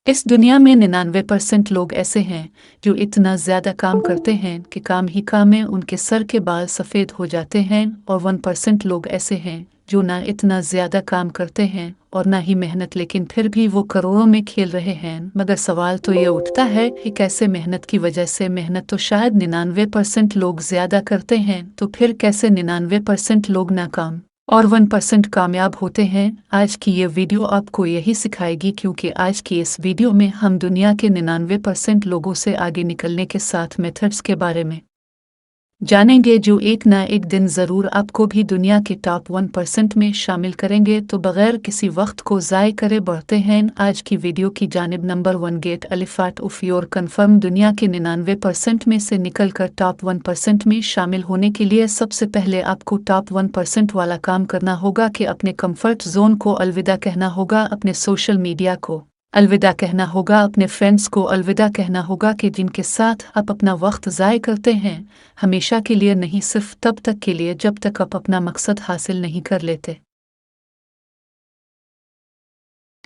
इस दुनिया में 99% लोग ऐसे हैं जो इतना ज़्यादा काम करते हैं कि काम ही काम में उनके सर के बाल सफ़ेद हो जाते हैं, और 1% लोग ऐसे हैं जो ना इतना ज़्यादा काम करते हैं और ना ही मेहनत, लेकिन फिर भी वो करोड़ों में खेल रहे हैं। मगर सवाल तो ये उठता है कि कैसे मेहनत की वजह से, मेहनत तो शायद 99% लोग ज़्यादा करते हैं, तो फिर कैसे 99% लोग नाकाम और 1% कामयाब होते हैं। आज की ये वीडियो आपको यही सिखाएगी, क्योंकि आज की इस वीडियो में हम दुनिया के 99% लोगों से आगे निकलने के 7 मेथड्स के बारे में जानेंगे, जो एक ना एक दिन ज़रूर आपको भी दुनिया के टॉप 1% में शामिल करेंगे। तो बगैर किसी वक्त को ज़ाय करे बढ़ते हैं आज की वीडियो की जानिब। नंबर 1, गेट अलिफाट ऑफ योर कन्फर्म। दुनिया के 99% में से निकल कर टॉप 1% में शामिल होने के लिए सबसे पहले आपको टॉप 1% वाला काम करना होगा कि अपने कंफर्ट जोन को अलविदा कहना होगा, अपने सोशल मीडिया को अलविदा कहना होगा, अपने फ्रेंड्स को अलविदा कहना होगा कि जिनके साथ आप अपना वक्त ज़ाय करते हैं, हमेशा के लिए नहीं, सिर्फ तब तक के लिए जब तक आप अपना मकसद हासिल नहीं कर लेते।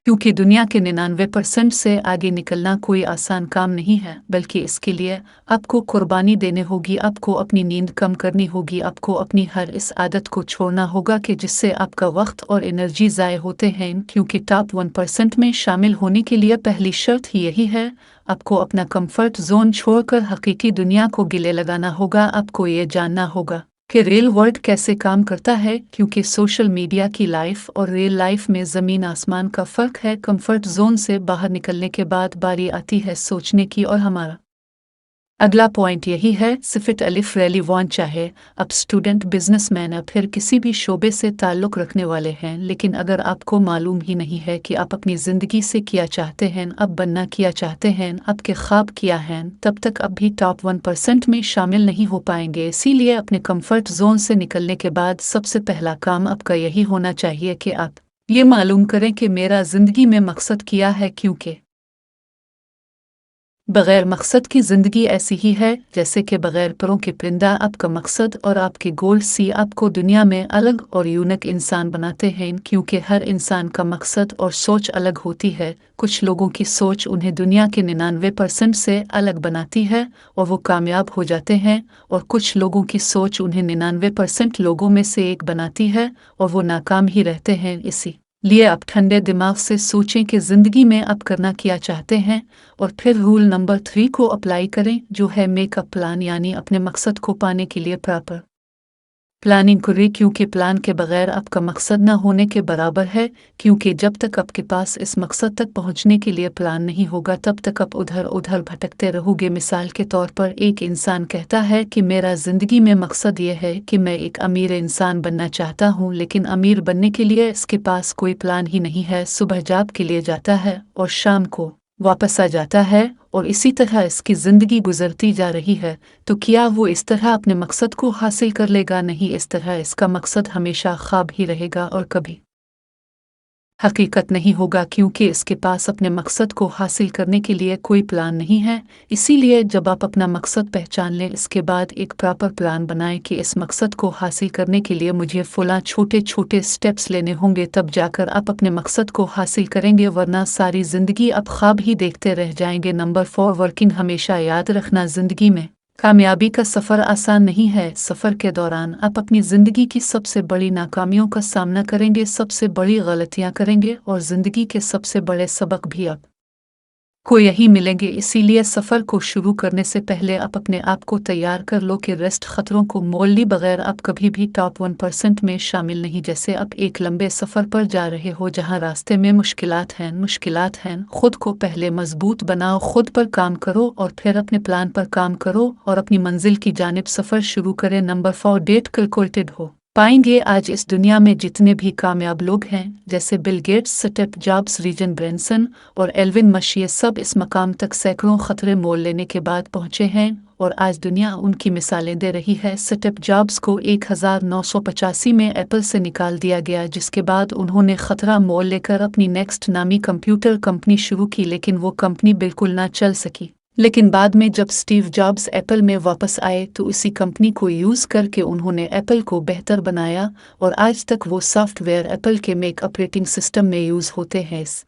क्योंकि दुनिया के 99% से आगे निकलना कोई आसान काम नहीं है, बल्कि इसके लिए आपको कुर्बानी देनी होगी, आपको अपनी नींद कम करनी होगी, आपको अपनी हर इस आदत को छोड़ना होगा कि जिससे आपका वक्त और एनर्जी ज़ाय होते हैं। क्योंकि टॉप 1% में शामिल होने के लिए पहली शर्त ही यही है, आपको अपना कंफर्ट जोन छोड़कर हकीकी दुनिया को गिले लगाना होगा। आपको ये जानना होगा कि रियल वर्ल्ड कैसे काम करता है, क्योंकि सोशल मीडिया की लाइफ और रियल लाइफ में ज़मीन आसमान का फ़र्क है। कंफर्ट जोन से बाहर निकलने के बाद बारी आती है सोचने की, और हमारा अगला पॉइंट यही है, सिफिट अलिफ रैली वन। चाहे आप स्टूडेंट, बिजनेसमैन या फिर किसी भी शोबे से ताल्लुक़ रखने वाले हैं, लेकिन अगर आपको मालूम ही नहीं है कि आप अपनी ज़िंदगी से क्या चाहते हैं, अब बनना क्या चाहते हैं, आपके ख्वाब क्या हैं, तब तक आप भी टॉप 1% में शामिल नहीं हो पाएंगे। इसीलिए अपने कंफर्ट जोन से निकलने के बाद सबसे पहला काम आपका यही होना चाहिए कि आप ये मालूम करें कि मेरा ज़िंदगी में मकसद क्या है। क्योंकि बगैर मकसद की ज़िंदगी ऐसी ही है जैसे कि बगैर परों के परिंदा। आपका मकसद और आपके गोल सी आपको दुनिया में अलग और यूनिक इंसान बनाते हैं, क्योंकि हर इंसान का मकसद और सोच अलग होती है। कुछ लोगों की सोच उन्हें दुनिया के 99% से अलग बनाती है और वो कामयाब हो जाते हैं, और कुछ लोगों की सोच उन्हें 99% लोगों में से एक बनाती है और वो नाकाम ही रहते हैं। इसी लिए आप ठंडे दिमाग से सोचें कि ज़िंदगी में आप करना क्या चाहते हैं, और फिर रूल नंबर 3 को अप्लाई करें, जो है मेक अ प्लान, यानी अपने मकसद को पाने के लिए प्रॉपर प्लानिंग करें। क्योंकि प्लान के बगैर आपका मकसद न होने के बराबर है। क्योंकि जब तक आपके पास इस मकसद तक पहुंचने के लिए प्लान नहीं होगा, तब तक आप उधर उधर भटकते रहोगे। मिसाल के तौर पर एक इंसान कहता है कि मेरा ज़िंदगी में मकसद ये है कि मैं एक अमीर इंसान बनना चाहता हूँ, लेकिन अमीर बनने के लिए इसके पास कोई प्लान ही नहीं है। सुबह जॉब के लिए जाता है और शाम को वापस आ जाता है, और इसी तरह इसकी ज़िंदगी गुजरती जा रही है। तो क्या वो इस तरह अपने मकसद को हासिल कर लेगा? नहीं, इस तरह इसका मकसद हमेशा ख्वाब ही रहेगा और कभी हकीकत नहीं होगा, क्योंकि इसके पास अपने मकसद को हासिल करने के लिए कोई प्लान नहीं है। इसीलिए जब आप अपना मकसद पहचान लें, इसके बाद एक प्रॉपर प्लान बनाएं कि इस मकसद को हासिल करने के लिए मुझे फलां छोटे छोटे स्टेप्स लेने होंगे, तब जाकर आप अपने मकसद को हासिल करेंगे, वरना सारी ज़िंदगी आप ख्वाब ही देखते रह जाएंगे। Number 4, working. हमेशा याद रखना, ज़िंदगी में कामयाबी का सफ़र आसान नहीं है। सफ़र के दौरान आप अपनी ज़िंदगी की सबसे बड़ी नाकामियों का सामना करेंगे, सबसे बड़ी गलतियां करेंगे, और ज़िंदगी के सबसे बड़े सबक भी आप को यही मिलेंगे। इसीलिए सफ़र को शुरू करने से पहले आप अपने आप को तैयार कर लो कि रेस्ट खतरों को मोल ली बगैर आप कभी भी टॉप 1% में शामिल नहीं। जैसे आप एक लंबे सफ़र पर जा रहे हो जहां रास्ते में मुश्किलात हैं, खुद को पहले मजबूत बनाओ, खुद पर काम करो और फिर अपने प्लान पर काम करो और अपनी मंजिल की जानिब सफ़र शुरू करें। नंबर 4, डेट कैलकुलेटेड हो। पाएंगे आज इस दुनिया में जितने भी कामयाब लोग हैं, जैसे Bill Gates, Steve jobs, Richard Branson और एल्विन मश, ये सब इस मकाम तक सैकड़ों खतरे मोल लेने के बाद पहुंचे हैं, और आज दुनिया उनकी मिसालें दे रही है। स्टीव जॉब्स को 1985 में एप्पल से निकाल दिया गया, जिसके बाद उन्होंने खतरा मोल लेकर अपनी नेक्स्ट नामी कंप्यूटर कंपनी शुरू की, लेकिन वो कंपनी बिल्कुल ना चल सकी। लेकिन बाद में जब स्टीव जॉब्स एप्पल में वापस आए, तो उसी कंपनी को यूज़ करके उन्होंने एप्पल को बेहतर बनाया, और आज तक वो सॉफ्टवेयर एप्पल के मैक ऑपरेटिंग सिस्टम में यूज़ होते हैं। इस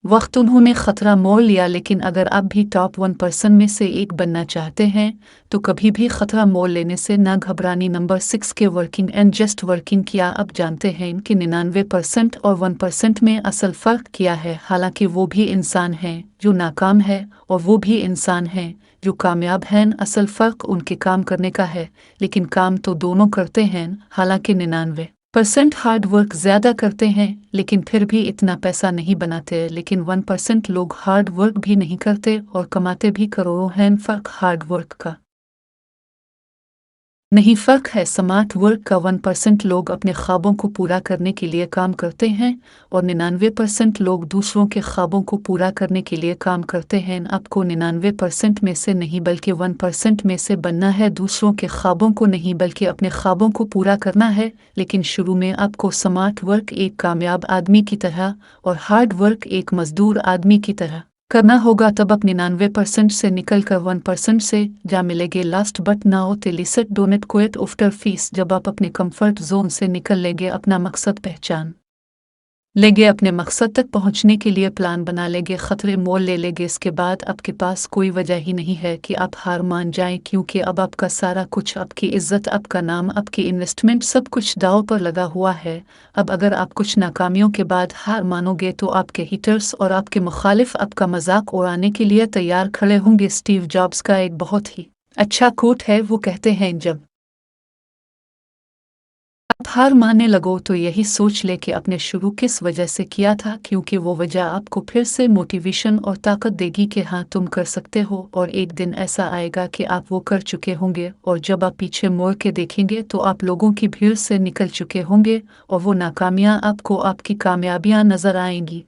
वक्त उन्होंने खतरा मोल लिया, लेकिन अगर आप भी टॉप 1% में से एक बनना चाहते हैं तो कभी भी खतरा मोल लेने से ना घबरानी। नंबर 6 के वर्किंग एंड जस्ट वर्किंग। क्या आप जानते हैं कि 99% और 1% में असल फ़र्क क्या है? हालांकि वो भी इंसान हैं जो नाकाम है और वो भी इंसान हैं जो कामयाब हैं। असल फ़र्क उनके काम करने का है, लेकिन काम तो दोनों करते हैं। हालांकि 99% हार्ड वर्क ज़्यादा करते हैं लेकिन फिर भी इतना पैसा नहीं बनाते, लेकिन 1% लोग हार्ड वर्क भी नहीं करते और कमाते भी करोड़ों हैं। फ़र्क हार्ड वर्क का नहीं, फ़र्क है स्मार्ट वर्क का। 1% लोग अपने ख्वाबों को पूरा करने के लिए काम करते हैं और 99% लोग दूसरों के ख्वाबों को पूरा करने के लिए काम करते हैं। आपको 99% में से नहीं बल्कि 1% में से बनना है। दूसरों के ख्वाबों को नहीं बल्कि अपने ख्वाबों को पूरा करना है, लेकिन शुरू में आपको स्मार्ट वर्क एक कामयाब आदमी की तरह और हार्ड वर्क एक मजदूर आदमी की तरह करना होगा। तब आप 99% से निकल कर 1% से जा मिलेंगे। Last but not least, don't quit after fees. जब आप अपने कंफर्ट जोन से निकल लेंगे, अपना मकसद पहचान लेंगे, अपने मकसद तक पहुंचने के लिए प्लान बना लेंगे, खतरे मोल ले लेंगे, इसके बाद आपके पास कोई वजह ही नहीं है कि आप हार मान जाएं, क्योंकि अब आपका सारा कुछ, आपकी इज्जत, आपका नाम, आपकी इन्वेस्टमेंट, सब कुछ दांव पर लगा हुआ है। अब अगर आप कुछ नाकामियों के बाद हार मानोगे तो आपके हिटर्स और आपके मुखालिफ आपका मजाक उड़ाने के लिए तैयार खड़े होंगे। स्टीव जॉब्स का एक बहुत ही अच्छा कोट है, वो कहते हैं, जब आप हार मानने लगो तो यही सोच ले कि आपने शुरू किस वजह से किया था, क्योंकि वो वजह आपको फिर से मोटिवेशन और ताकत देगी कि हाँ तुम कर सकते हो। और एक दिन ऐसा आएगा कि आप वो कर चुके होंगे और जब आप पीछे मुड़ के देखेंगे तो आप लोगों की भीड़ से निकल चुके होंगे और वो नाकामियाँ आपको आपकी कामयाबियाँ नजर आएंगी।